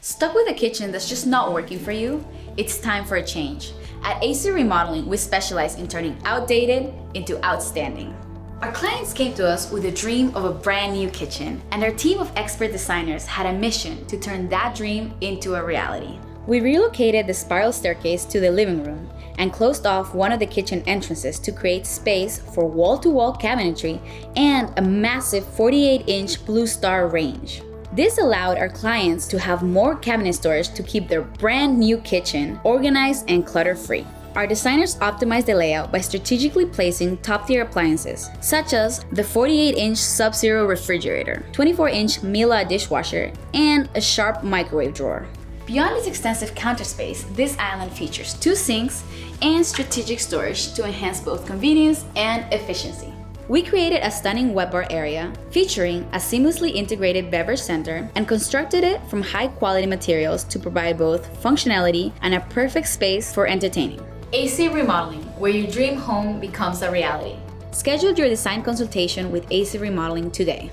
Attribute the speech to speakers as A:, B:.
A: Stuck with a kitchen that's just not working for you? It's time for a change. At AC Remodeling, we specialize in turning outdated into outstanding. Our clients came to us with a dream of a brand new kitchen, and our team of expert designers had a mission to turn that dream into a reality. We relocated the spiral staircase to the living room and closed off one of the kitchen entrances to create space for wall-to-wall cabinetry and a massive 48-inch Blue Star range. This allowed our clients to have more cabinet storage to keep their brand new kitchen organized and clutter-free. Our designers optimized the layout by strategically placing top-tier appliances, such as the 48-inch Sub-Zero refrigerator, 24-inch Miele dishwasher, and a Sharp microwave drawer. Beyond its extensive counter space, this island features 2 sinks and strategic storage to enhance both convenience and efficiency. We created a stunning wet bar area featuring a seamlessly integrated beverage center and constructed it from high-quality materials to provide both functionality and a perfect space for entertaining. AC Remodeling, where your dream home becomes a reality. Schedule your design consultation with AC Remodeling today.